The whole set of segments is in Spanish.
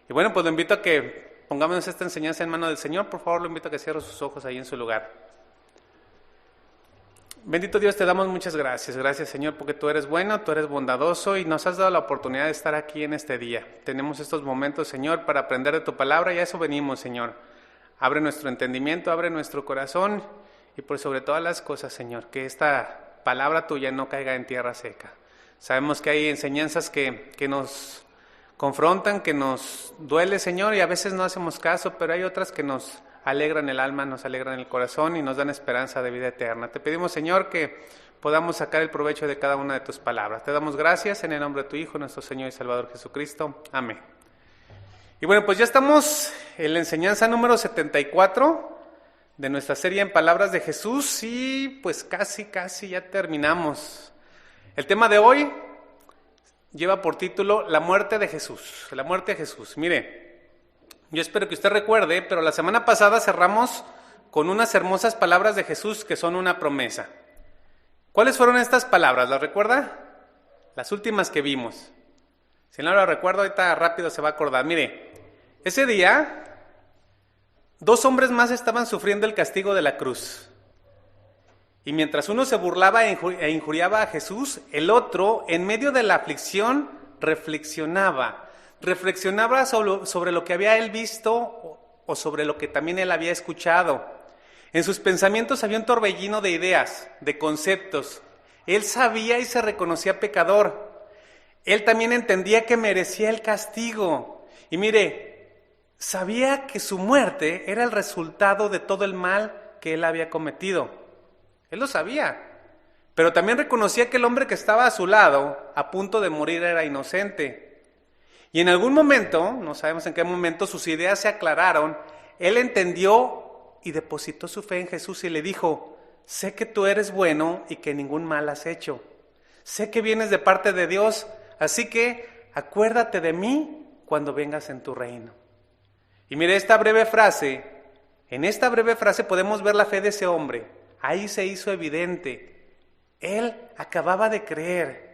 Y bueno, pues lo invito a que pongamos esta enseñanza en manos del Señor. Por favor, lo invito a que cierre sus ojos ahí en su lugar. Bendito Dios, te damos muchas gracias. Gracias, Señor, porque tú eres bueno, tú eres bondadoso y nos has dado la oportunidad de estar aquí en este día. Tenemos estos momentos, Señor, para aprender de tu palabra y a eso venimos, Señor. Abre nuestro entendimiento, abre nuestro corazón y por sobre todas las cosas, Señor, que esta palabra tuya no caiga en tierra seca. Sabemos que hay enseñanzas que nos confrontan, que nos duele, Señor, y a veces no hacemos caso, pero hay otras que nos alegran el alma, nos alegran el corazón y nos dan esperanza de vida eterna. Te pedimos, Señor, que podamos sacar el provecho de cada una de tus palabras. Te damos gracias en el nombre de tu Hijo, nuestro Señor y Salvador Jesucristo. Amén. Y bueno, pues ya estamos en la enseñanza número 74 de nuestra serie en Palabras de Jesús y pues casi ya terminamos. El tema de hoy lleva por título La muerte de Jesús. La muerte de Jesús. Mire, yo espero que usted recuerde, pero la semana pasada cerramos con unas hermosas palabras de Jesús que son una promesa. ¿Cuáles fueron estas palabras? ¿Las recuerda? Las últimas que vimos. Si no lo recuerdo, ahorita rápido se va a acordar. Mire, ese día, 2 hombres más estaban sufriendo el castigo de la cruz. Y mientras uno se burlaba e injuriaba a Jesús, el otro, en medio de la aflicción, reflexionaba sobre lo que había él visto o sobre lo que también él había escuchado. En sus pensamientos había un torbellino de ideas, de conceptos. Él sabía y se reconocía pecador. Él también entendía que merecía el castigo. Y mire, sabía que su muerte era el resultado de todo el mal que él había cometido. Él lo sabía. Pero también reconocía que el hombre que estaba a su lado, a punto de morir, era inocente. Y en algún momento, no sabemos en qué momento, sus ideas se aclararon. Él entendió y depositó su fe en Jesús y le dijo: sé que tú eres bueno y que ningún mal has hecho. Sé que vienes de parte de Dios, así que acuérdate de mí cuando vengas en tu reino. Y mire esta breve frase. En esta breve frase podemos ver la fe de ese hombre. Ahí se hizo evidente. Él acababa de creer.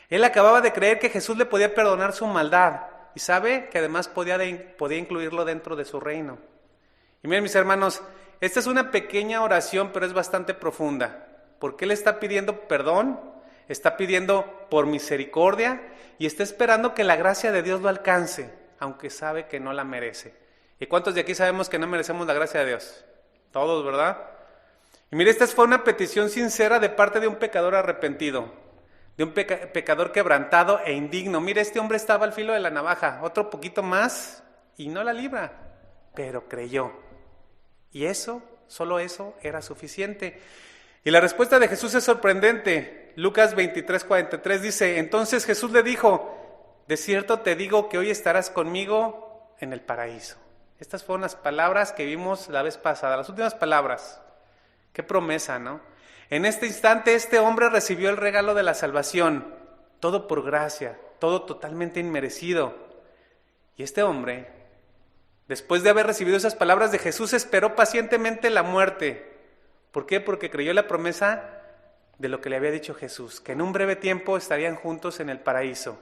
Él acababa de creer que Jesús le podía perdonar su maldad. Y sabe que además podía incluirlo dentro de su reino. Y miren, mis hermanos, esta es una pequeña oración, pero es bastante profunda. Porque él está pidiendo perdón, está pidiendo por misericordia y está esperando que la gracia de Dios lo alcance, aunque sabe que no la merece. ¿Y cuántos de aquí sabemos que no merecemos la gracia de Dios? Todos, ¿verdad? Y mire, esta fue una petición sincera de parte de un pecador arrepentido. De un pecador quebrantado e indigno. Mire, este hombre estaba al filo de la navaja, otro poquito más y no la libra, pero creyó. Y eso, solo eso era suficiente. Y la respuesta de Jesús es sorprendente. Lucas 23:43 dice: entonces Jesús le dijo: de cierto te digo que hoy estarás conmigo en el paraíso. Estas fueron las palabras que vimos la vez pasada, las últimas palabras. Qué promesa, ¿no? En este instante este hombre recibió el regalo de la salvación, todo por gracia, todo totalmente inmerecido. Y este hombre, después de haber recibido esas palabras de Jesús, esperó pacientemente la muerte. ¿Por qué? Porque creyó la promesa de lo que le había dicho Jesús, que en un breve tiempo estarían juntos en el paraíso.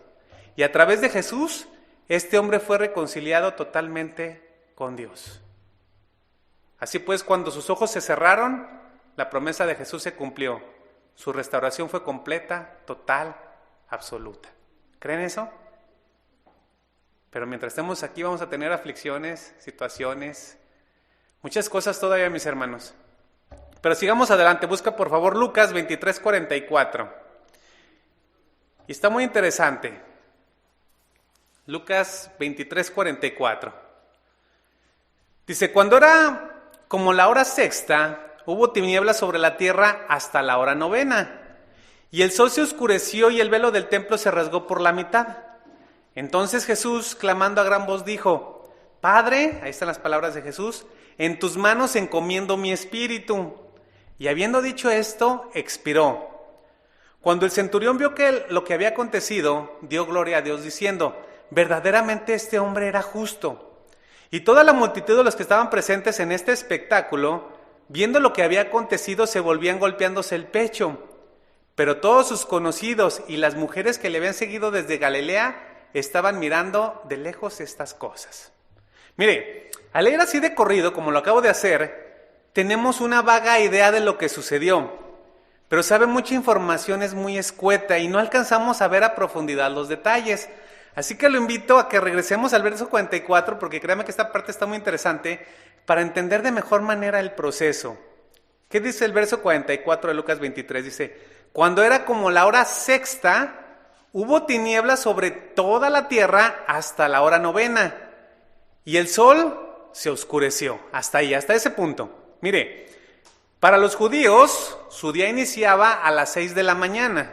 Y a través de Jesús, este hombre fue reconciliado totalmente con Dios. Así pues, cuando sus ojos se cerraron, la promesa de Jesús se cumplió. Su restauración fue completa, total, absoluta. ¿Creen eso? Pero mientras estemos aquí vamos a tener aflicciones, situaciones, muchas cosas todavía, mis hermanos. Pero sigamos adelante. Busca por favor Lucas 23:44. Y está muy interesante. Lucas 23:44. Dice: cuando era como la hora sexta, hubo tinieblas sobre la tierra hasta la hora novena. Y el sol se oscureció y el velo del templo se rasgó por la mitad. Entonces Jesús, clamando a gran voz, dijo: Padre, ahí están las palabras de Jesús, en tus manos encomiendo mi espíritu. Y habiendo dicho esto, expiró. Cuando el centurión vio que lo que había acontecido, dio gloria a Dios diciendo: verdaderamente este hombre era justo. Y toda la multitud de los que estaban presentes en este espectáculo, viendo lo que había acontecido, se volvían golpeándose el pecho. Pero todos sus conocidos y las mujeres que le habían seguido desde Galilea estaban mirando de lejos estas cosas. Mire, al leer así de corrido, como lo acabo de hacer, tenemos una vaga idea de lo que sucedió, pero sabe, mucha información es muy escueta y no alcanzamos a ver a profundidad los detalles. Así que lo invito a que regresemos al verso 44, porque créame que esta parte está muy interesante, para entender de mejor manera el proceso. ¿Qué dice el verso 44 de Lucas 23? Dice, cuando era como la hora sexta, hubo tinieblas sobre toda la tierra hasta la hora novena, y el sol se oscureció. Hasta ahí, hasta ese punto. Mire, para los judíos, su día iniciaba a las 6 de la mañana.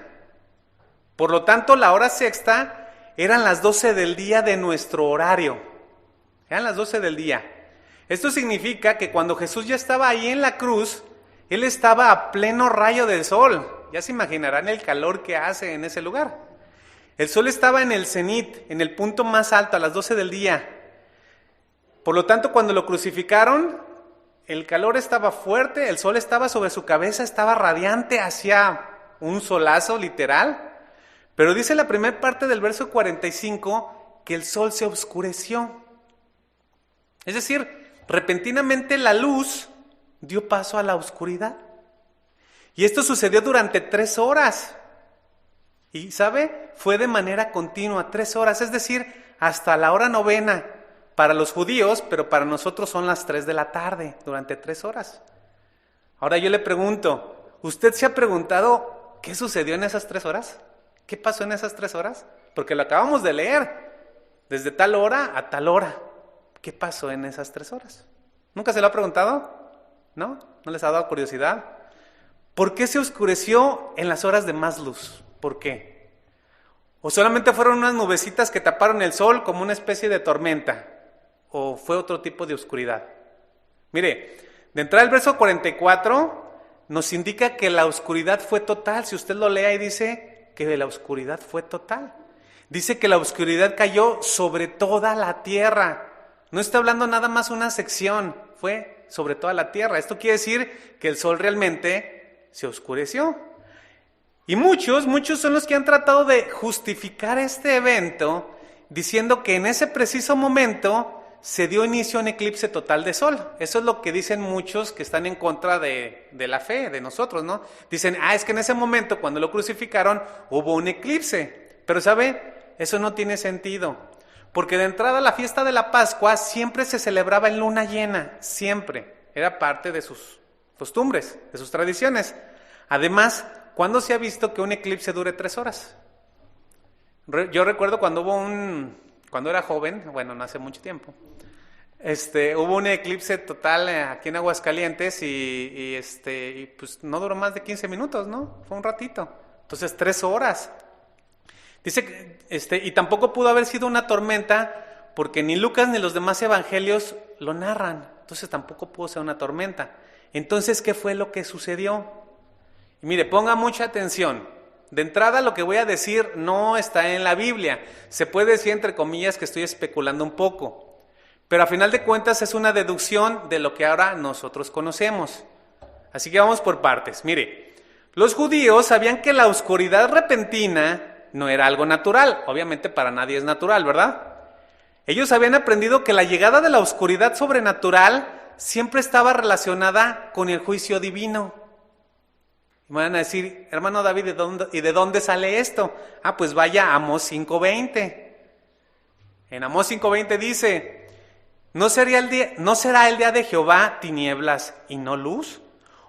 Por lo tanto, la hora sexta eran las 12 del día de nuestro horario. Eran las 12 del día. Esto significa que cuando Jesús ya estaba ahí en la cruz, Él estaba a pleno rayo del sol. Ya se imaginarán el calor que hace en ese lugar. El sol estaba en el cenit, en el punto más alto, a las 12 del día. Por lo tanto, cuando lo crucificaron, el calor estaba fuerte, el sol estaba sobre su cabeza, estaba radiante, hacía un solazo literal. Pero dice la primera parte del verso 45 que el sol se oscureció. Es decir, repentinamente la luz dio paso a la oscuridad. Y esto sucedió durante 3 horas. Y ¿sabe? Fue de manera continua, 3 horas, es decir, hasta la hora novena. Para los judíos, pero para nosotros son las 3 de la tarde, durante 3 horas. Ahora yo le pregunto, ¿usted se ha preguntado qué sucedió en esas 3 horas? ¿Qué pasó en esas 3 horas? Porque lo acabamos de leer, desde tal hora a tal hora. ¿Qué pasó en esas 3 horas? ¿Nunca se lo ha preguntado? ¿No? ¿No les ha dado curiosidad? ¿Por qué se oscureció en las horas de más luz? ¿Por qué? ¿O solamente fueron unas nubecitas que taparon el sol como una especie de tormenta? ¿O fue otro tipo de oscuridad? Mire, de entrada el verso 44 nos indica que la oscuridad fue total. Si usted lo lee ahí dice que la oscuridad fue total. Dice que la oscuridad cayó sobre toda la tierra. No está hablando nada más una sección, fue sobre toda la tierra. Esto quiere decir que el sol realmente se oscureció. Y muchos son los que han tratado de justificar este evento diciendo que en ese preciso momento se dio inicio a un eclipse total de sol. Eso es lo que dicen muchos que están en contra de la fe, de nosotros, ¿no? Dicen, es que en ese momento cuando lo crucificaron hubo un eclipse. Pero ¿sabe? Eso no tiene sentido. Porque de entrada la fiesta de la Pascua siempre se celebraba en luna llena, siempre. Era parte de sus costumbres, de sus tradiciones. Además, ¿cuándo se ha visto que un eclipse dure 3 horas? Yo recuerdo cuando cuando era joven, bueno, no hace mucho tiempo, hubo un eclipse total aquí en Aguascalientes y pues no duró más de 15 minutos, ¿no? Fue un ratito. Entonces 3 horas. Dice que, y tampoco pudo haber sido una tormenta porque ni Lucas ni los demás evangelios lo narran. Entonces tampoco pudo ser una tormenta. Entonces, ¿qué fue lo que sucedió? Y mire, ponga mucha atención. De entrada, lo que voy a decir no está en la Biblia. Se puede decir, entre comillas, que estoy especulando un poco. Pero a final de cuentas es una deducción de lo que ahora nosotros conocemos. Así que vamos por partes. Mire, los judíos sabían que la oscuridad repentina no era algo natural. Obviamente para nadie es natural, ¿verdad? Ellos habían aprendido que la llegada de la oscuridad sobrenatural siempre estaba relacionada con el juicio divino. Me van a decir, hermano David, ¿de dónde sale esto? Pues vaya a Amós 5:20. En Amós 5:20 dice, ¿no será el día de Jehová tinieblas y no luz?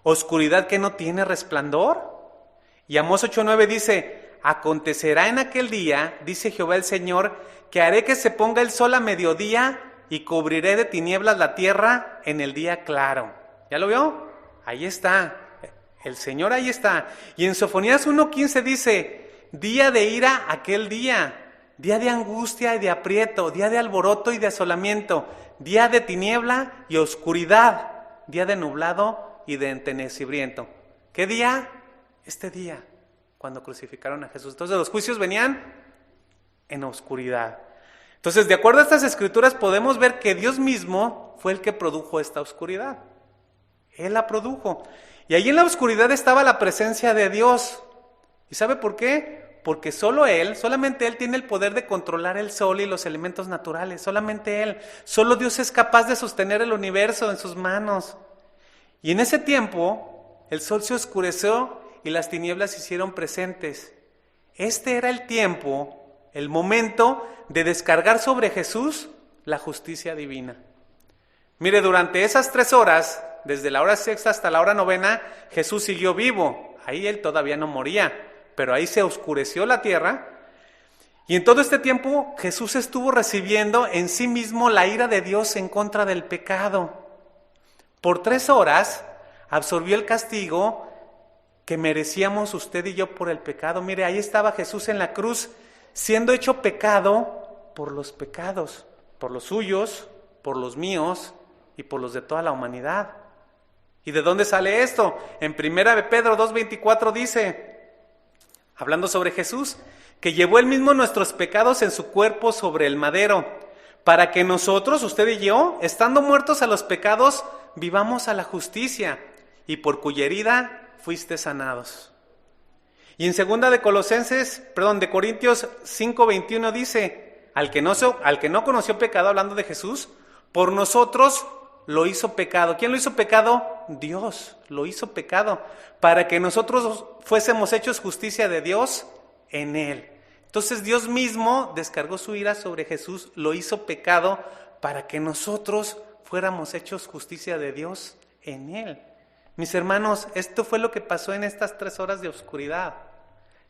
¿Oscuridad que no tiene resplandor? Y Amós 8:9 dice, acontecerá en aquel día, dice Jehová el Señor, que haré que se ponga el sol a mediodía y cubriré de tinieblas la tierra en el día claro. ¿Ya lo vio? Ahí está. El Señor ahí está. Y en Sofonías 1:15 dice, día de ira aquel día, día de angustia y de aprieto, día de alboroto y de asolamiento, día de tiniebla y oscuridad, día de nublado y de entenecimiento. ¿Qué día? Este día, cuando crucificaron a Jesús. Entonces los juicios venían en oscuridad. Entonces, de acuerdo a estas escrituras, podemos ver que Dios mismo fue el que produjo esta oscuridad. Él la produjo. Y ahí en la oscuridad estaba la presencia de Dios. ¿Y sabe por qué? Porque solamente Él tiene el poder de controlar el sol y los elementos naturales, solamente Él. Solo Dios es capaz de sostener el universo en sus manos. Y en ese tiempo, el sol se oscureció y las tinieblas se hicieron presentes. Este era el tiempo, el momento de descargar sobre Jesús la justicia divina. Mire, durante esas 3 horas, desde la hora sexta hasta la hora novena, Jesús siguió vivo. Ahí Él todavía no moría, pero ahí se oscureció la tierra. Y en todo este tiempo, Jesús estuvo recibiendo en sí mismo la ira de Dios en contra del pecado. Por 3 horas absorbió el castigo que merecíamos usted y yo por el pecado. Mire, ahí estaba Jesús en la cruz, siendo hecho pecado por los pecados, por los suyos, por los míos y por los de toda la humanidad. ¿Y de dónde sale esto? En 1 de Pedro 2:24 dice, hablando sobre Jesús, que llevó él mismo nuestros pecados en su cuerpo sobre el madero, para que nosotros, usted y yo, estando muertos a los pecados, vivamos a la justicia, y por cuya herida fuiste sanados. Y en 2 de Corintios 5:21 dice, al que no conoció pecado, hablando de Jesús, por nosotros lo hizo pecado. ¿Quién lo hizo pecado? Dios lo hizo pecado, para que nosotros fuésemos hechos justicia de Dios en Él. Entonces Dios mismo descargó su ira sobre Jesús, lo hizo pecado, para que nosotros fuéramos hechos justicia de Dios en Él. Mis hermanos, esto fue lo que pasó en estas 3 horas de oscuridad.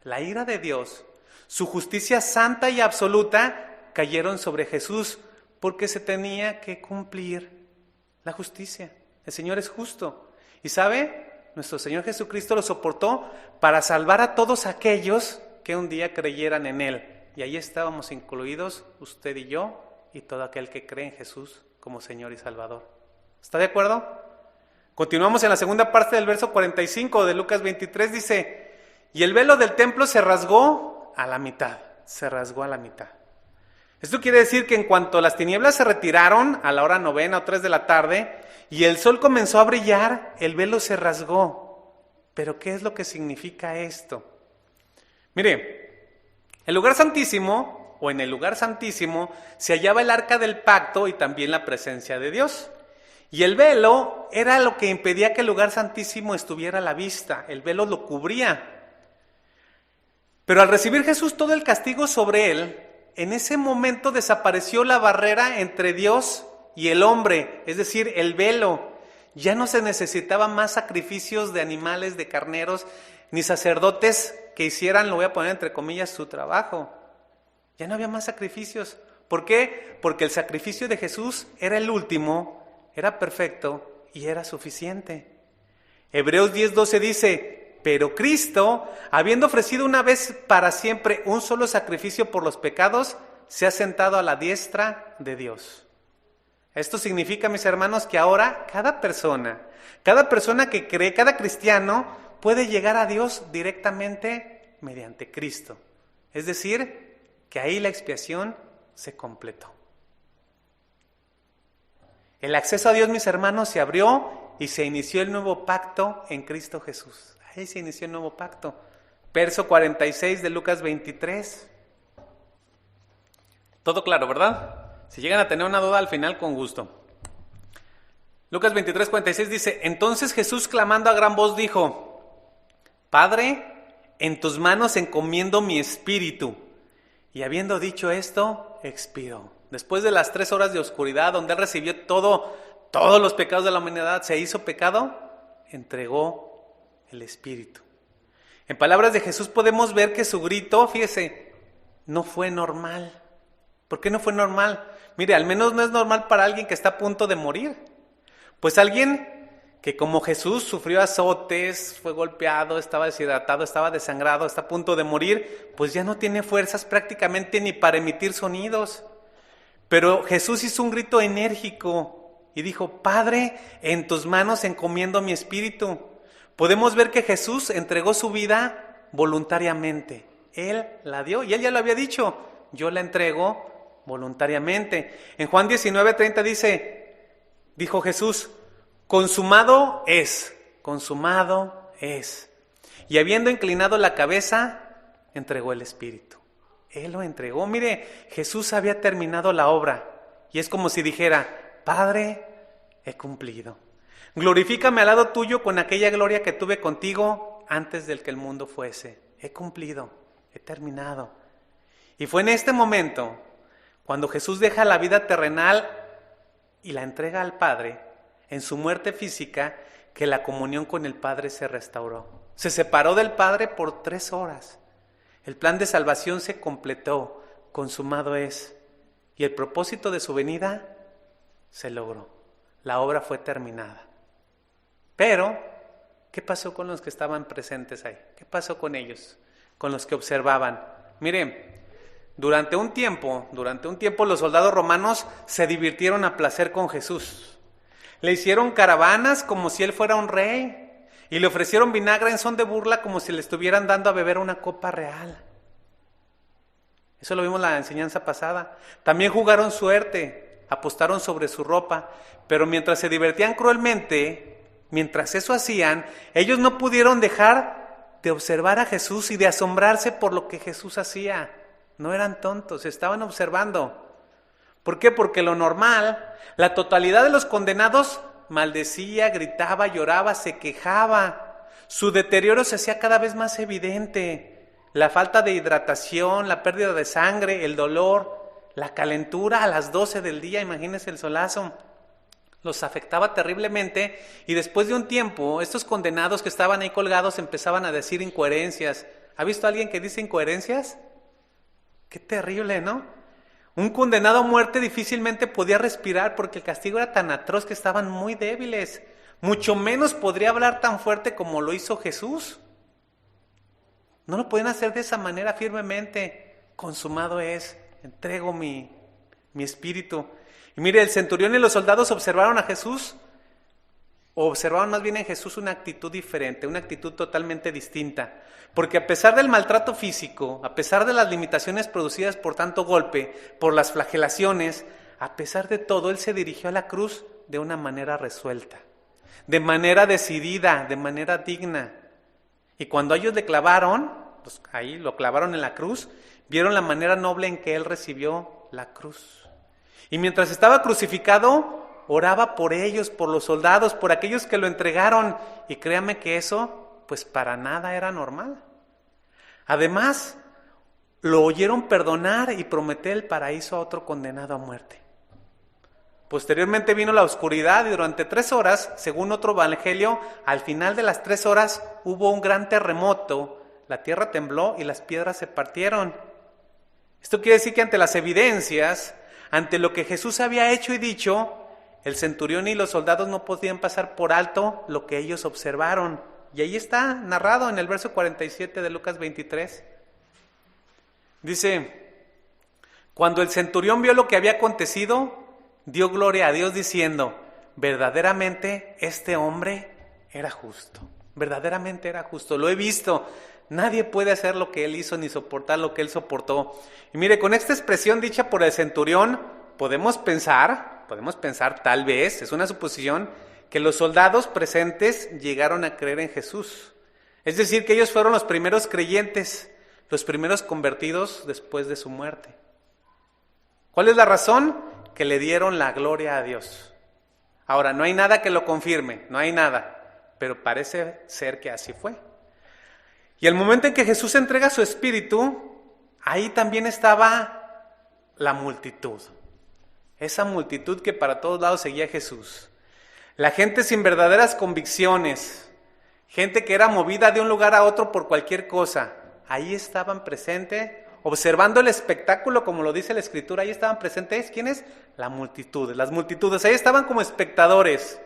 La ira de Dios, su justicia santa y absoluta, cayeron sobre Jesús, porque se tenía que cumplir la justicia. El Señor es justo. Y ¿sabe? Nuestro Señor Jesucristo lo soportó para salvar a todos aquellos que un día creyeran en Él. Y ahí estábamos incluidos usted y yo y todo aquel que cree en Jesús como Señor y Salvador. ¿Está de acuerdo? Continuamos en la segunda parte del verso 45 de Lucas 23, dice, y el velo del templo se rasgó a la mitad. Esto quiere decir que en cuanto las tinieblas se retiraron a la hora 9 o 3 de la tarde y el sol comenzó a brillar, el velo se rasgó. ¿Pero qué es lo que significa esto? Mire, en el lugar santísimo se hallaba el arca del pacto y también la presencia de Dios. Y el velo era lo que impedía que el lugar santísimo estuviera a la vista, el velo lo cubría. Pero al recibir Jesús todo el castigo sobre él, en ese momento desapareció la barrera entre Dios y el hombre, es decir, el velo. Ya no se necesitaban más sacrificios de animales, de carneros, ni sacerdotes que hicieran, lo voy a poner entre comillas, su trabajo. Ya no había más sacrificios. ¿Por qué? Porque el sacrificio de Jesús era el último, era perfecto y era suficiente. Hebreos 10:12 dice, pero Cristo, habiendo ofrecido una vez para siempre un solo sacrificio por los pecados, se ha sentado a la diestra de Dios. Esto significa, mis hermanos, que ahora cada persona que cree, cada cristiano, puede llegar a Dios directamente mediante Cristo. Es decir, que ahí la expiación se completó. El acceso a Dios, mis hermanos, se abrió y se inició el nuevo pacto en Cristo Jesús. Ahí se inició el nuevo pacto. Verso 46 de Lucas 23. Todo claro, ¿verdad? Si llegan a tener una duda al final, con gusto. Lucas 23, 46 dice, entonces Jesús clamando a gran voz dijo, Padre, en tus manos encomiendo mi espíritu. Y habiendo dicho esto, expiró. Después de las 3 horas de oscuridad, donde él recibió todos los pecados de la humanidad, se hizo pecado, entregó el espíritu. En palabras de Jesús podemos ver que su grito, fíjese, no fue normal. ¿Por qué no fue normal? Mire, al menos no es normal para alguien que está a punto de morir. Pues alguien que como Jesús sufrió azotes, fue golpeado, estaba deshidratado, estaba desangrado, está a punto de morir, pues ya no tiene fuerzas prácticamente ni para emitir sonidos. Pero Jesús hizo un grito enérgico y dijo, Padre, en tus manos encomiendo mi espíritu. Podemos ver que Jesús entregó su vida voluntariamente. Él la dio y él ya lo había dicho, yo la entrego voluntariamente. En Juan 19:30 dijo Jesús, consumado es. Y habiendo inclinado la cabeza, entregó el Espíritu. Él lo entregó. Mire, Jesús había terminado la obra y es como si dijera: Padre, he cumplido. Glorifícame al lado tuyo con aquella gloria que tuve contigo antes del que el mundo fuese. He cumplido, he terminado. Y fue en este momento, cuando Jesús deja la vida terrenal y la entrega al Padre, en su muerte física, que la comunión con el Padre se restauró. Se separó del Padre por 3 horas. El plan de salvación se completó, consumado es. Y el propósito de su venida se logró. La obra fue terminada. Pero, ¿qué pasó con los que estaban presentes ahí? ¿Qué pasó con ellos? Con los que observaban. Miren, durante un tiempo los soldados romanos se divirtieron a placer con Jesús. Le hicieron caravanas como si él fuera un rey y le ofrecieron vinagre en son de burla como si le estuvieran dando a beber una copa real. Eso lo vimos en la enseñanza pasada. También jugaron suerte, apostaron sobre su ropa, pero mientras se divertían cruelmente, mientras eso hacían, ellos no pudieron dejar de observar a Jesús y de asombrarse por lo que Jesús hacía. No eran tontos, estaban observando. ¿Por qué? Porque lo normal, la totalidad de los condenados maldecía, gritaba, lloraba, se quejaba. Su deterioro se hacía cada vez más evidente. La falta de hidratación, la pérdida de sangre, el dolor, la calentura a las 12 del día, imagínense el solazo, los afectaba terriblemente. Y después de un tiempo, estos condenados que estaban ahí colgados empezaban a decir incoherencias. ¿Ha visto a alguien que dice incoherencias? Qué terrible, ¿no? Un condenado a muerte difícilmente podía respirar porque el castigo era tan atroz que estaban muy débiles. Mucho menos podría hablar tan fuerte como lo hizo Jesús. No lo podían hacer de esa manera firmemente. Consumado es, entrego mi espíritu. Y mire, el centurión y los soldados observaron a Jesús, o observaban más bien en Jesús una actitud diferente, una actitud totalmente distinta. Porque a pesar del maltrato físico, a pesar de las limitaciones producidas por tanto golpe, por las flagelaciones, a pesar de todo, Él se dirigió a la cruz de una manera resuelta, de manera decidida, de manera digna. Y cuando ellos le clavaron, pues ahí lo clavaron en la cruz, vieron la manera noble en que Él recibió la cruz. Y mientras estaba crucificado, oraba por ellos, por los soldados, por aquellos que lo entregaron. Y créanme que eso, pues para nada era normal. Además, lo oyeron perdonar y prometer el paraíso a otro condenado a muerte. Posteriormente vino la oscuridad y durante 3 horas, según otro evangelio, al final de las 3 horas hubo un gran terremoto, la tierra tembló y las piedras se partieron. Esto quiere decir que ante las evidencias, ante lo que Jesús había hecho y dicho, el centurión y los soldados no podían pasar por alto lo que ellos observaron. Y ahí está narrado en el verso 47 de Lucas 23. Dice: cuando el centurión vio lo que había acontecido, dio gloria a Dios diciendo: verdaderamente este hombre era justo. Verdaderamente era justo. Lo he visto. Nadie puede hacer lo que él hizo ni soportar lo que él soportó. Y mire, con esta expresión dicha por el centurión, podemos pensar tal vez, es una suposición, que los soldados presentes llegaron a creer en Jesús. Es decir, que ellos fueron los primeros creyentes, los primeros convertidos después de su muerte. ¿Cuál es la razón? Que le dieron la gloria a Dios. Ahora, no hay nada que lo confirme, no hay nada, pero parece ser que así fue. Y el momento en que Jesús entrega su espíritu, ahí también estaba la multitud. Esa multitud que para todos lados seguía a Jesús. La gente sin verdaderas convicciones, gente que era movida de un lugar a otro por cualquier cosa. Ahí estaban presentes, observando el espectáculo, como lo dice la Escritura. Ahí estaban presentes, ¿quiénes? La multitud, las multitudes. Ahí estaban como espectadores.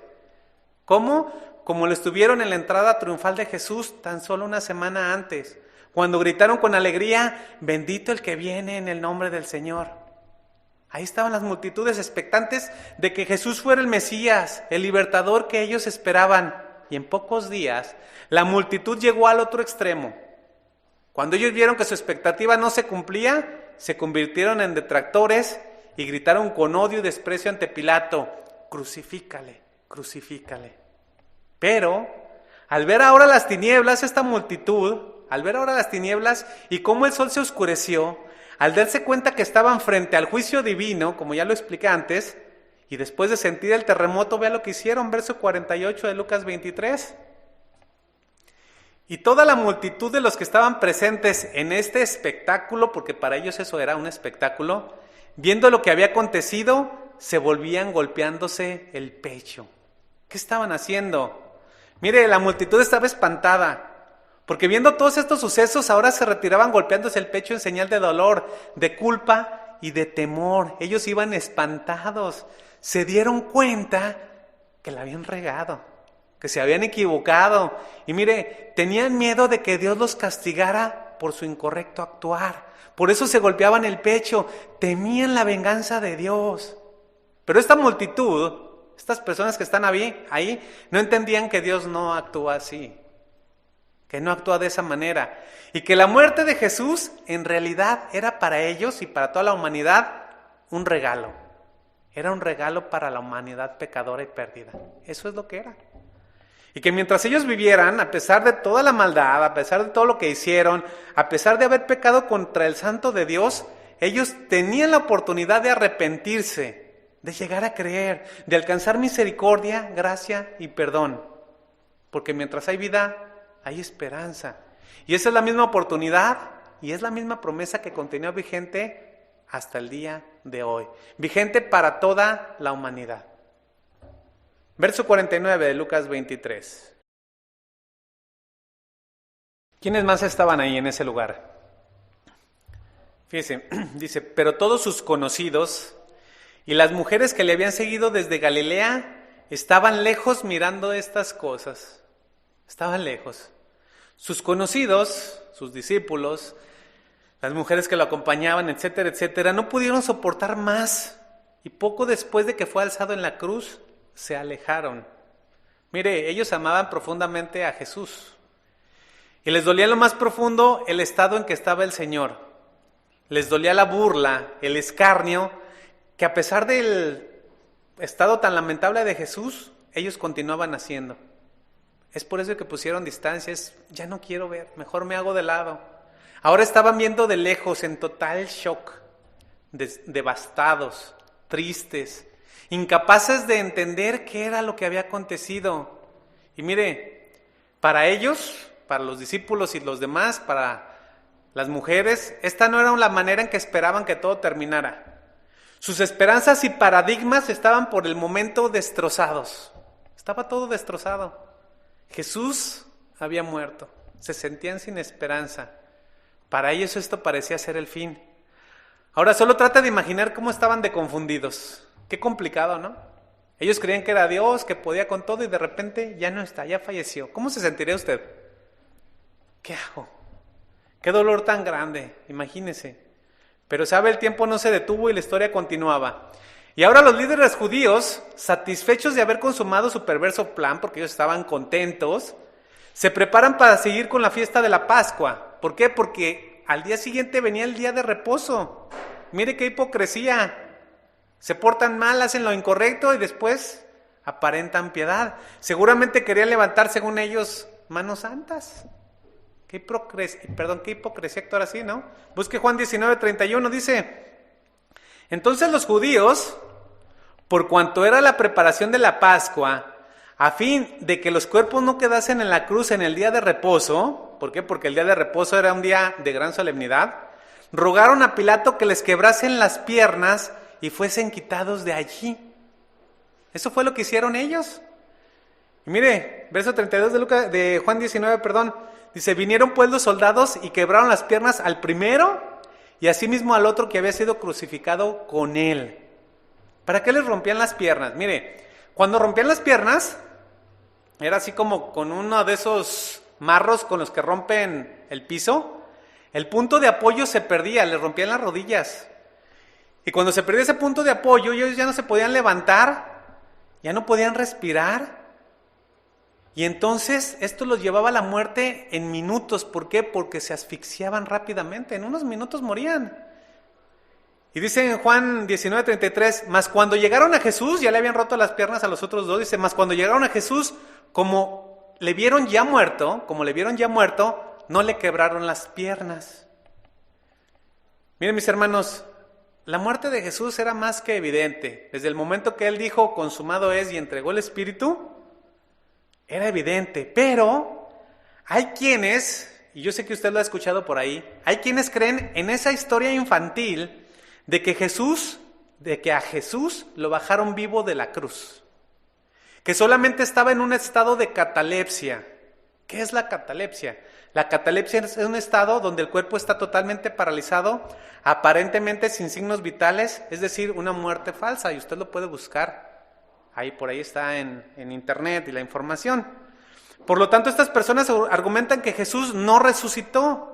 ¿Cómo? Como lo estuvieron en la entrada triunfal de Jesús tan solo una semana antes, cuando gritaron con alegría: bendito el que viene en el nombre del Señor. Ahí estaban las multitudes expectantes de que Jesús fuera el Mesías, el libertador que ellos esperaban. Y en pocos días, la multitud llegó al otro extremo. Cuando ellos vieron que su expectativa no se cumplía, se convirtieron en detractores y gritaron con odio y desprecio ante Pilato: crucifícale, crucifícale. Pero, al ver ahora las tinieblas, esta multitud, al ver ahora las tinieblas y cómo el sol se oscureció, al darse cuenta que estaban frente al juicio divino, como ya lo expliqué antes, y después de sentir el terremoto, vea lo que hicieron, verso 48 de Lucas 23. Y toda la multitud de los que estaban presentes en este espectáculo, porque para ellos eso era un espectáculo, viendo lo que había acontecido, se volvían golpeándose el pecho. ¿Qué estaban haciendo? Mire, la multitud estaba espantada, porque viendo todos estos sucesos, ahora se retiraban golpeándose el pecho en señal de dolor, de culpa y de temor. Ellos iban espantados, se dieron cuenta que la habían regado, que se habían equivocado. Y mire, tenían miedo de que Dios los castigara por su incorrecto actuar. Por eso se golpeaban el pecho, temían la venganza de Dios. Pero esta multitud, estas personas que están ahí, no entendían que Dios no actúa así, que no actúa de esa manera. Y que la muerte de Jesús en realidad era para ellos y para toda la humanidad un regalo. Era un regalo para la humanidad pecadora y perdida. Eso es lo que era. Y que mientras ellos vivieran, a pesar de toda la maldad, a pesar de todo lo que hicieron, a pesar de haber pecado contra el Santo de Dios, ellos tenían la oportunidad de arrepentirse, de llegar a creer, de alcanzar misericordia, gracia y perdón. Porque mientras hay vida, hay esperanza. Y esa es la misma oportunidad y es la misma promesa que continúa vigente hasta el día de hoy. Vigente para toda la humanidad. Verso 49 de Lucas 23. ¿Quiénes más estaban ahí en ese lugar? Fíjense, dice, pero todos sus conocidos y las mujeres que le habían seguido desde Galilea estaban lejos mirando estas cosas. Estaban lejos. Sus conocidos, sus discípulos, las mujeres que lo acompañaban, etcétera, etcétera, no pudieron soportar más. Y poco después de que fue alzado en la cruz, se alejaron. Mire, ellos amaban profundamente a Jesús. Y les dolía en lo más profundo el estado en que estaba el Señor. Les dolía la burla, el escarnio, que a pesar del estado tan lamentable de Jesús, ellos continuaban haciendo. Es por eso que pusieron distancias. Ya no quiero ver, mejor me hago de lado. Ahora estaban viendo de lejos, en total shock, devastados, tristes, incapaces de entender qué era lo que había acontecido. Y mire, para ellos, para los discípulos y los demás, para las mujeres, esta no era la manera en que esperaban que todo terminara. Sus esperanzas y paradigmas estaban por el momento destrozados. Estaba todo destrozado. Jesús había muerto. Se sentían sin esperanza. Para ellos esto parecía ser el fin. Ahora solo trata de imaginar cómo estaban de confundidos. Qué complicado, ¿no? Ellos creían que era Dios, que podía con todo y de repente ya no está, ya falleció. ¿Cómo se sentiría usted? ¿Qué hago? Qué dolor tan grande, imagínese. Pero sabe, el tiempo no se detuvo y la historia continuaba. Y ahora los líderes judíos, satisfechos de haber consumado su perverso plan, porque ellos estaban contentos, se preparan para seguir con la fiesta de la Pascua. ¿Por qué? Porque al día siguiente venía el día de reposo. Mire qué hipocresía. Se portan mal, hacen lo incorrecto y después aparentan piedad. Seguramente querían levantar, según ellos, manos santas. Qué hipocresía actuar así, ¿no? Busque Juan 19:31, dice: entonces los judíos, por cuanto era la preparación de la Pascua, a fin de que los cuerpos no quedasen en la cruz en el día de reposo, ¿por qué? Porque el día de reposo era un día de gran solemnidad, rogaron a Pilato que les quebrasen las piernas y fuesen quitados de allí. Eso fue lo que hicieron ellos. Y mire, verso 32 de Juan 19, dice: vinieron pues los soldados y quebraron las piernas al primero y asimismo al otro que había sido crucificado con él. ¿Para qué les rompían las piernas? Mire, cuando rompían las piernas, era así como con uno de esos marros con los que rompen el piso. El punto de apoyo se perdía, les rompían las rodillas. Y cuando se perdía ese punto de apoyo, ellos ya no se podían levantar, ya no podían respirar. Y entonces esto los llevaba a la muerte en minutos. ¿Por qué? Porque se asfixiaban rápidamente, en unos minutos morían. Y dice en Juan 19:33, mas cuando llegaron a Jesús, ya le habían roto las piernas a los otros dos, dice, mas cuando llegaron a Jesús, como le vieron ya muerto, no le quebraron las piernas. Miren, mis hermanos, la muerte de Jesús era más que evidente. Desde el momento que Él dijo, consumado es, y entregó el Espíritu, era evidente. Pero hay quienes, y yo sé que usted lo ha escuchado por ahí, hay quienes creen en esa historia infantil de que a Jesús lo bajaron vivo de la cruz, que solamente estaba en un estado de catalepsia. ¿Qué es la catalepsia? La catalepsia es un estado donde el cuerpo está totalmente paralizado, aparentemente sin signos vitales, es decir, una muerte falsa, y usted lo puede buscar. Por ahí está en internet y la información. Por lo tanto, estas personas argumentan que Jesús no resucitó,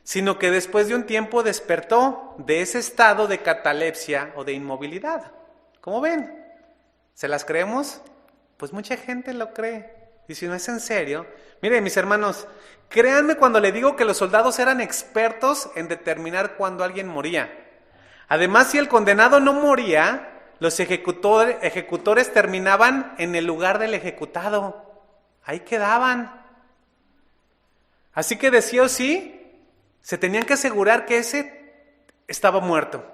sino que después de un tiempo despertó de ese estado de catalepsia o de inmovilidad. ¿Cómo ven? ¿Se las creemos? Pues mucha gente lo cree. Y si no es en serio, miren, mis hermanos, créanme cuando le digo que los soldados eran expertos en determinar cuándo alguien moría. Además, si el condenado no moría, los ejecutores terminaban en el lugar del ejecutado. Ahí quedaban. Así que de sí o sí, se tenían que asegurar que ese estaba muerto.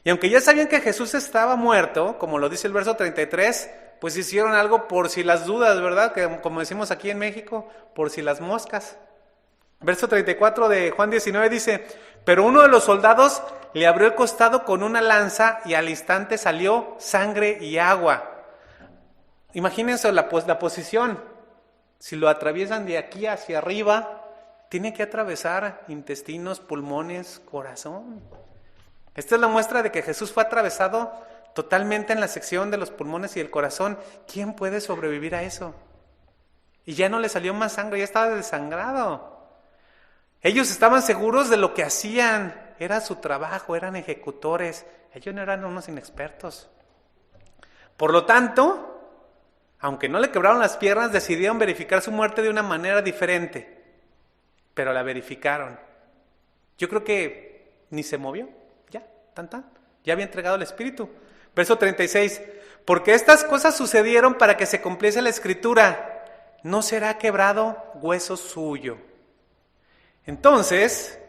Y aunque ya sabían que Jesús estaba muerto, como lo dice el verso 33, pues hicieron algo por si las dudas, ¿verdad? Que como decimos aquí en México, por si las moscas. Verso 34 de Juan 19 dice, pero uno de los soldados le abrió el costado con una lanza y al instante salió sangre y agua. Imagínense la posición. Si lo atraviesan de aquí hacia arriba, tiene que atravesar intestinos, pulmones, corazón. Esta es la muestra de que Jesús fue atravesado totalmente en la sección de los pulmones y el corazón. ¿Quién puede sobrevivir a eso? Y ya no le salió más sangre, ya estaba desangrado. Ellos estaban seguros de lo que hacían, era su trabajo, eran ejecutores. Ellos no eran unos inexpertos. Por lo tanto, aunque no le quebraron las piernas, decidieron verificar su muerte de una manera diferente. Pero la verificaron. Yo creo que ni se movió, ya, ya había entregado el Espíritu. Verso 36, porque estas cosas sucedieron para que se cumpliese la Escritura, no será quebrado hueso suyo. Entonces,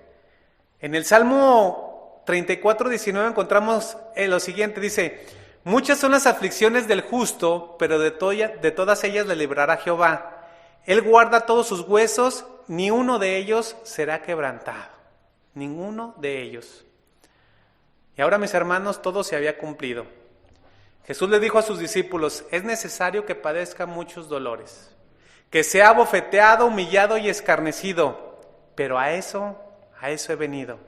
en el Salmo 34, 19 encontramos lo siguiente, dice, muchas son las aflicciones del justo, pero de todas ellas le librará Jehová. Él guarda todos sus huesos, ni uno de ellos será quebrantado. Ninguno de ellos. Y ahora, mis hermanos, todo se había cumplido. Jesús le dijo a sus discípulos, es necesario que padezca muchos dolores, que sea abofeteado, humillado y escarnecido, pero a eso he venido.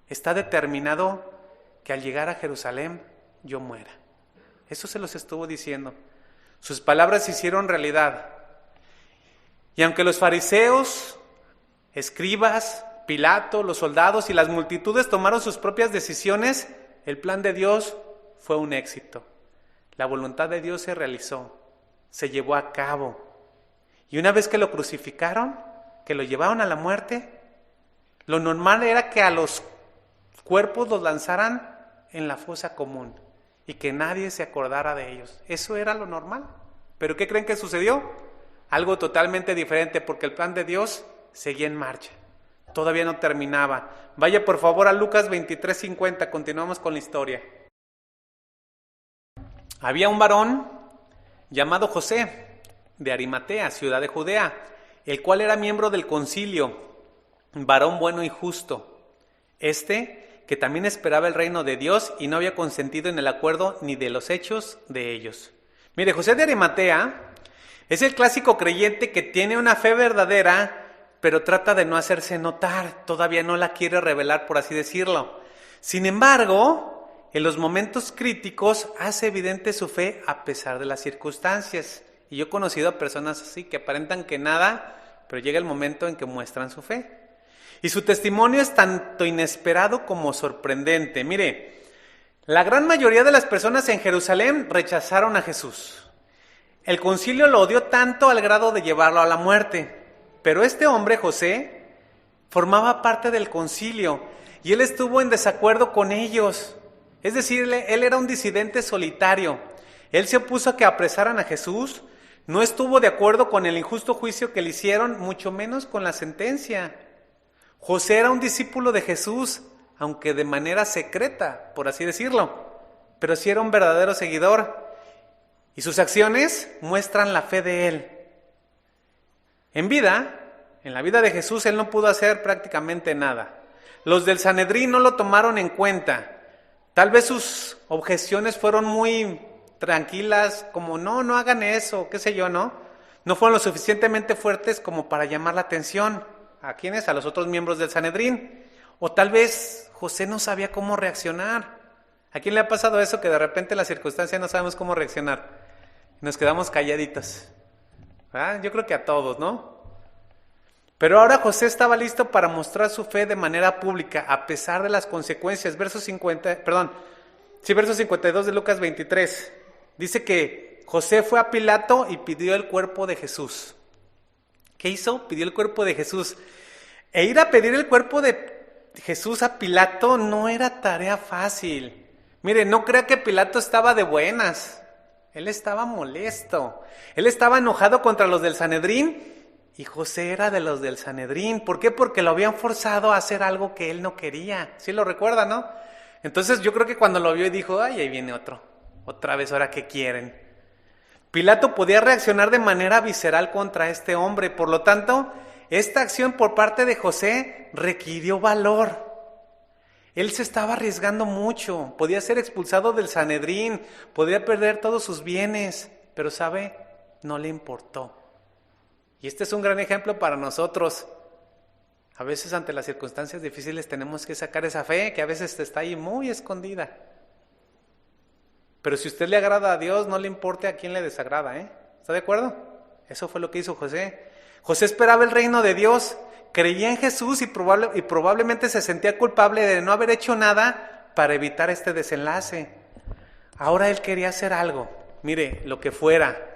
Está determinado que al llegar a Jerusalén yo muera. Eso se los estuvo diciendo. Sus palabras se hicieron realidad. Y aunque los fariseos, escribas, Pilato, los soldados y las multitudes tomaron sus propias decisiones, el plan de Dios fue un éxito. La voluntad de Dios se realizó, se llevó a cabo. Y una vez que lo crucificaron, que lo llevaron a la muerte, lo normal era que a los cuerpos los lanzaran en la fosa común y que nadie se acordara de ellos. Eso era lo normal. ¿Pero qué creen que sucedió? Algo totalmente diferente, porque el plan de Dios seguía en marcha. Todavía no terminaba. Vaya por favor a Lucas 23:50, continuamos con la historia. Había un varón llamado José, de Arimatea, ciudad de Judea, el cual era miembro del concilio, varón bueno y justo. Que también esperaba el reino de Dios y no había consentido en el acuerdo ni de los hechos de ellos. Mire, José de Arimatea es el clásico creyente que tiene una fe verdadera, pero trata de no hacerse notar, todavía no la quiere revelar, por así decirlo. Sin embargo, en los momentos críticos hace evidente su fe a pesar de las circunstancias. Y yo he conocido a personas así que aparentan que nada, pero llega el momento en que muestran su fe. Y su testimonio es tanto inesperado como sorprendente. Mire, la gran mayoría de las personas en Jerusalén rechazaron a Jesús. El concilio lo odió tanto al grado de llevarlo a la muerte. Pero este hombre, José, formaba parte del concilio y él estuvo en desacuerdo con ellos. Es decir, él era un disidente solitario. Él se opuso a que apresaran a Jesús, No estuvo de acuerdo con el injusto juicio que le hicieron, mucho menos con la sentencia. José era un discípulo de Jesús, aunque de manera secreta, por así decirlo, pero sí era un verdadero seguidor. Y sus acciones muestran la fe de él. En la vida de Jesús, él no pudo hacer prácticamente nada. Los del Sanedrín no lo tomaron en cuenta. Tal vez sus objeciones fueron muy tranquilas, como no hagan eso, qué sé yo, ¿no? No fueron lo suficientemente fuertes como para llamar la atención. ¿A quiénes? A los otros miembros del Sanedrín. O tal vez José no sabía cómo reaccionar. ¿A quién le ha pasado eso, que de repente en la circunstancia no sabemos cómo reaccionar? Nos quedamos calladitos. ¿Ah? Yo creo que a todos, ¿no? Pero ahora José estaba listo para mostrar su fe de manera pública, a pesar de las consecuencias. Verso 52 de Lucas 23. Dice que José fue a Pilato y pidió el cuerpo de Jesús. ¿Qué hizo? Pidió el cuerpo de Jesús. E ir a pedir el cuerpo de Jesús a Pilato no era tarea fácil. Mire, no crea que Pilato estaba de buenas. Él estaba molesto. Él estaba enojado contra los del Sanedrín. Y José era de los del Sanedrín. ¿Por qué? Porque lo habían forzado a hacer algo que él no quería. ¿Sí lo recuerda, no? Entonces yo creo que cuando lo vio y dijo, ay, ahí viene otro. Otra vez, ¿ahora qué quieren? Pilato podía reaccionar de manera visceral contra este hombre. Por lo tanto, esta acción por parte de José requirió valor. Él se estaba arriesgando mucho. Podía ser expulsado del Sanedrín. Podía perder todos sus bienes. Pero, ¿sabe? No le importó. Y este es un gran ejemplo para nosotros. A veces ante las circunstancias difíciles tenemos que sacar esa fe que a veces está ahí muy escondida. Pero si usted le agrada a Dios, no le importe a quién le desagrada, ¿eh? ¿Está de acuerdo? Eso fue lo que hizo José. José esperaba el reino de Dios, creía en Jesús y probablemente se sentía culpable de no haber hecho nada para evitar este desenlace. Ahora él quería hacer algo, mire, lo que fuera.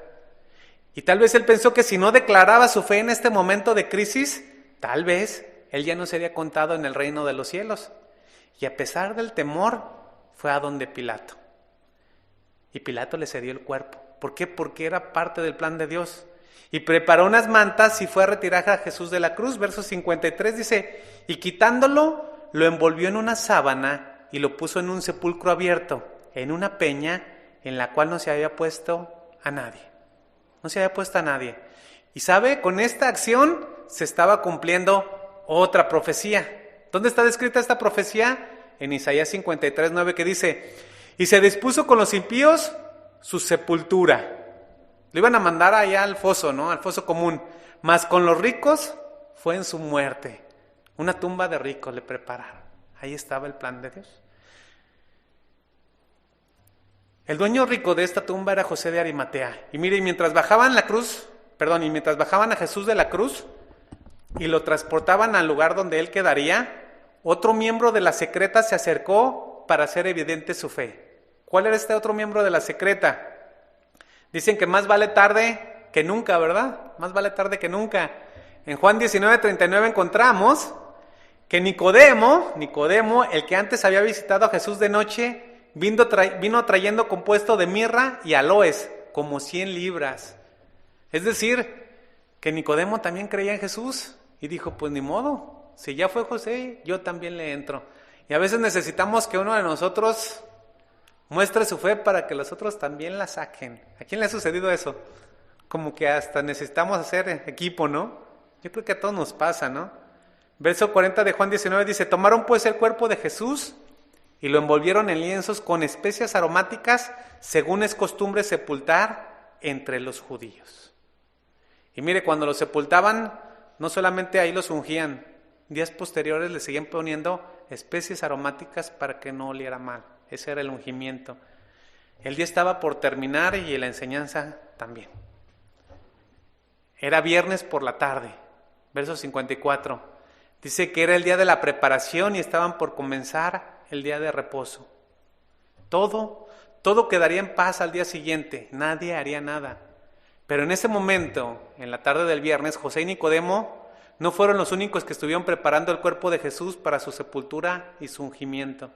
Y tal vez él pensó que si no declaraba su fe en este momento de crisis, tal vez él ya no sería contado en el reino de los cielos. Y a pesar del temor, fue a donde Pilato. Y Pilato le cedió el cuerpo. ¿Por qué? Porque era parte del plan de Dios. Y preparó unas mantas y fue a retirar a Jesús de la cruz. Verso 53 dice, y quitándolo, lo envolvió en una sábana y lo puso en un sepulcro abierto, en una peña en la cual no se había puesto a nadie. No se había puesto a nadie. Y sabe, con esta acción se estaba cumpliendo otra profecía. ¿Dónde está descrita esta profecía? En Isaías 53:9, que dice, y se dispuso con los impíos su sepultura. Lo iban a mandar allá al foso, ¿no? Al foso común. Mas con los ricos fue en su muerte. Una tumba de ricos le prepararon. Ahí estaba el plan de Dios. El dueño rico de esta tumba era José de Arimatea. Y mire, mientras bajaban a Jesús de la cruz y lo transportaban al lugar donde él quedaría, otro miembro de la secreta se acercó para hacer evidente su fe. ¿Cuál era este otro miembro de la secreta? Dicen que más vale tarde que nunca, ¿verdad? Más vale tarde que nunca. En Juan 19:39 encontramos que Nicodemo, el que antes había visitado a Jesús de noche, vino trayendo compuesto de mirra y aloes, como 100 libras. Es decir, que Nicodemo también creía en Jesús y dijo, pues ni modo, si ya fue José, yo también le entro. Y a veces necesitamos que uno de nosotros muestre su fe para que los otros también la saquen. ¿A quién le ha sucedido eso? Como que hasta necesitamos hacer equipo, ¿no? Yo creo que a todos nos pasa, ¿no? Verso 40 de Juan 19 dice, tomaron pues el cuerpo de Jesús y lo envolvieron en lienzos con especias aromáticas, según es costumbre sepultar entre los judíos. Y mire, cuando lo sepultaban, no solamente ahí los ungían, días posteriores le seguían poniendo especies aromáticas para que no oliera mal. Ese era el ungimiento. El día estaba por terminar y la enseñanza también. Era viernes por la tarde, verso 54. Dice que era el día de la preparación y estaban por comenzar el día de reposo. Todo quedaría en paz al día siguiente, nadie haría nada. Pero en ese momento, en la tarde del viernes, José y Nicodemo no fueron los únicos que estuvieron preparando el cuerpo de Jesús para su sepultura y su ungimiento.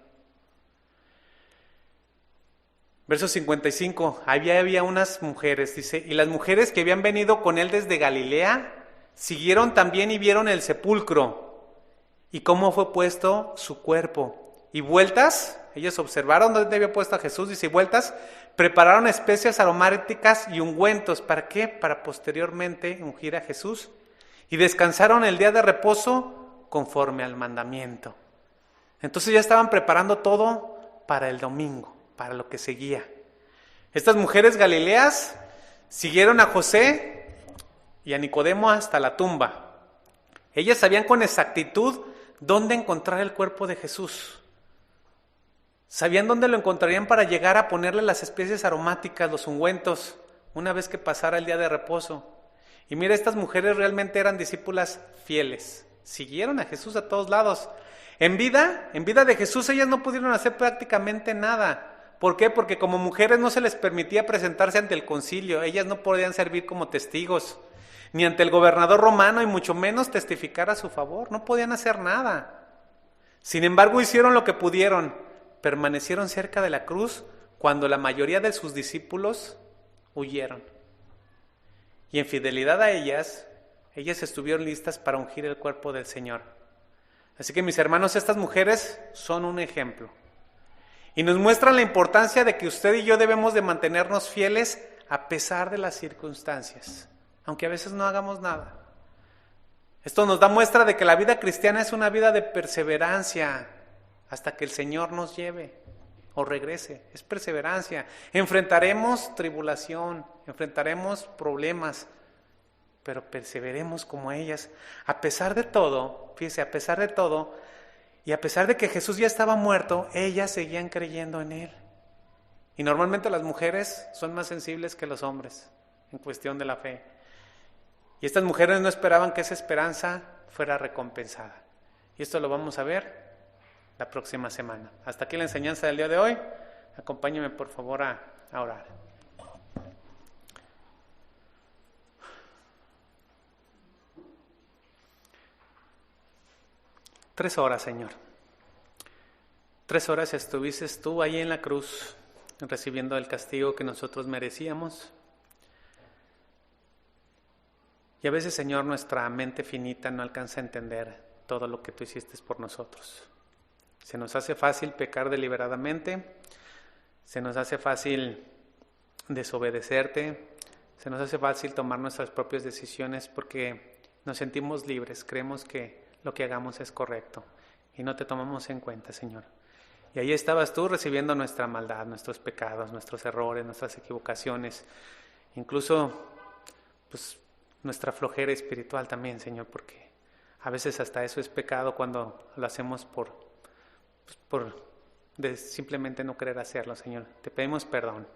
Verso 55, había unas mujeres, dice, y las mujeres que habían venido con él desde Galilea siguieron también y vieron el sepulcro y cómo fue puesto su cuerpo. Y vueltas, ellas observaron dónde había puesto a Jesús, dice, y vueltas, prepararon especias aromáticas y ungüentos. ¿Para qué? Para posteriormente ungir a Jesús. Y descansaron el día de reposo conforme al mandamiento. Entonces ya estaban preparando todo para el domingo, para lo que seguía. Estas mujeres galileas siguieron a José y a Nicodemo hasta la tumba. Ellas sabían con exactitud dónde encontrar el cuerpo de Jesús. Sabían dónde lo encontrarían para llegar a ponerle las especies aromáticas, los ungüentos, una vez que pasara el día de reposo. Y mira, estas mujeres realmente eran discípulas fieles. Siguieron a Jesús a todos lados. En vida de Jesús ellas no pudieron hacer prácticamente nada. ¿Por qué? Porque como mujeres no se les permitía presentarse ante el concilio. Ellas no podían servir como testigos, ni ante el gobernador romano, y mucho menos testificar a su favor. No podían hacer nada. Sin embargo, hicieron lo que pudieron. Permanecieron cerca de la cruz cuando la mayoría de sus discípulos huyeron. Y en fidelidad a ellas estuvieron listas para ungir el cuerpo del Señor. Así que mis hermanos, estas mujeres son un ejemplo. Y nos muestran la importancia de que usted y yo debemos de mantenernos fieles a pesar de las circunstancias, aunque a veces no hagamos nada. Esto nos da muestra de que la vida cristiana es una vida de perseverancia hasta que el Señor nos lleve o regrese. Es perseverancia. Enfrentaremos tribulación, enfrentaremos problemas, pero perseveremos como ellas. A pesar de todo, fíjese, a pesar de todo, y a pesar de que Jesús ya estaba muerto, ellas seguían creyendo en Él. Y normalmente las mujeres son más sensibles que los hombres en cuestión de la fe. Y estas mujeres no esperaban que esa esperanza fuera recompensada. Y esto lo vamos a ver la próxima semana. Hasta aquí la enseñanza del día de hoy. Acompáñenme por favor a orar. Tres horas, Señor. 3 horas estuviste tú ahí en la cruz, recibiendo el castigo que nosotros merecíamos. Y a veces, Señor, nuestra mente finita no alcanza a entender todo lo que tú hiciste por nosotros. Se nos hace fácil pecar deliberadamente, se nos hace fácil desobedecerte, se nos hace fácil tomar nuestras propias decisiones porque nos sentimos libres, creemos que lo que hagamos es correcto y no te tomamos en cuenta, Señor. Y ahí estabas tú recibiendo nuestra maldad, nuestros pecados, nuestros errores, nuestras equivocaciones, incluso pues nuestra flojera espiritual también, Señor, porque a veces hasta eso es pecado cuando lo hacemos por simplemente no querer hacerlo, Señor. Te pedimos perdón.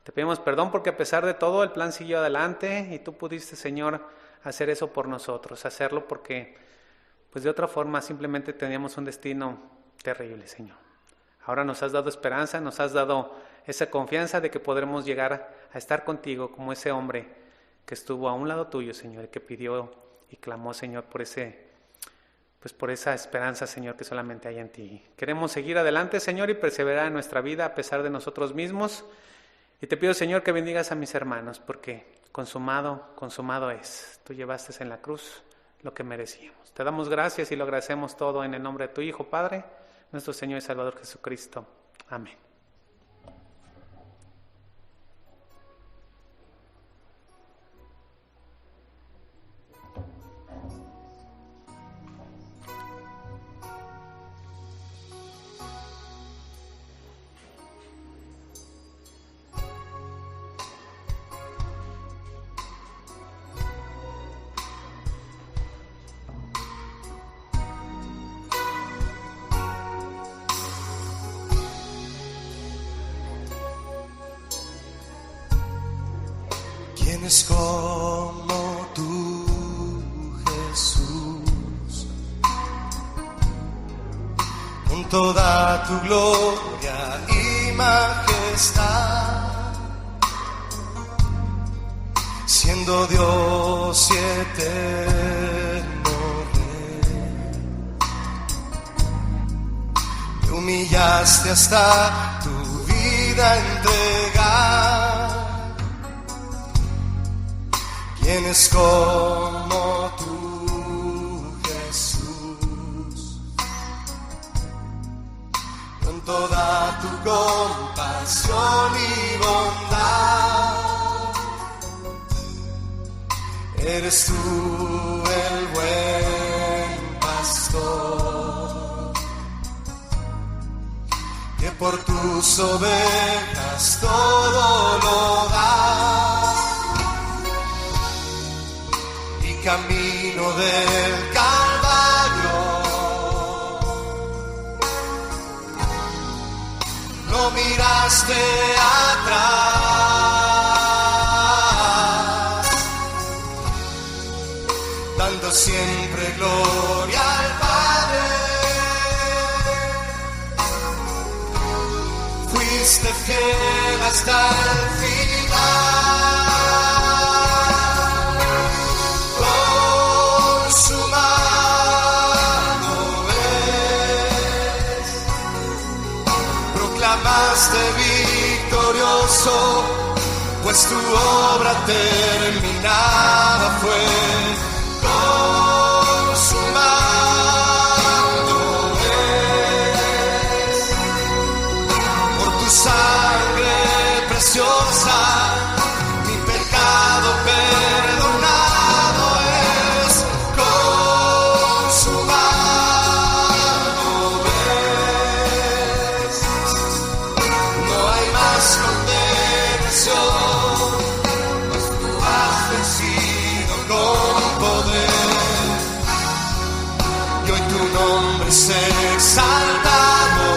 Te pedimos perdón porque a pesar de todo el plan siguió adelante y tú pudiste, Señor, hacer eso por nosotros, hacerlo porque pues de otra forma simplemente teníamos un destino terrible, Señor. Ahora nos has dado esperanza, nos has dado esa confianza de que podremos llegar a estar contigo como ese hombre que estuvo a un lado tuyo, Señor, y que pidió y clamó, Señor, por esa esperanza, Señor, que solamente hay en ti. Queremos seguir adelante, Señor, y perseverar en nuestra vida a pesar de nosotros mismos. Y te pido, Señor, que bendigas a mis hermanos, porque consumado es. Tú llevaste en la cruz lo que merecíamos. Te damos gracias y lo agradecemos todo en el nombre de tu Hijo, Padre, nuestro Señor y Salvador Jesucristo. Amén. ¿Quién es como tú, Jesús? Con toda tu gloria y majestad, siendo Dios y eterno Rey, te humillaste hasta tu vida entregar. ¿Quién es como tú, Jesús? Con toda tu compasión y bondad, eres tú el buen pastor, que por tus ovejas todo lo da. Camino del Calvario, no miraste atrás, dando siempre gloria al Padre. Fuiste fiel hasta el final. Victorioso, pues tu obra terminada fue. Consumado es, por tu sangre preciosa, mi pecado perdonado es. Consumado es, no hay más condenación, pues tú has vencido con poder, y hoy tu nombre es exaltado,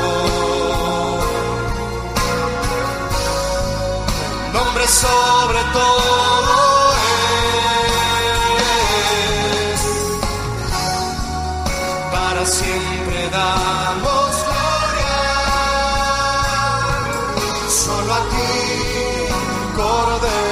nombre sobre todo es, para siempre damos gloria, solo a ti, Cordero.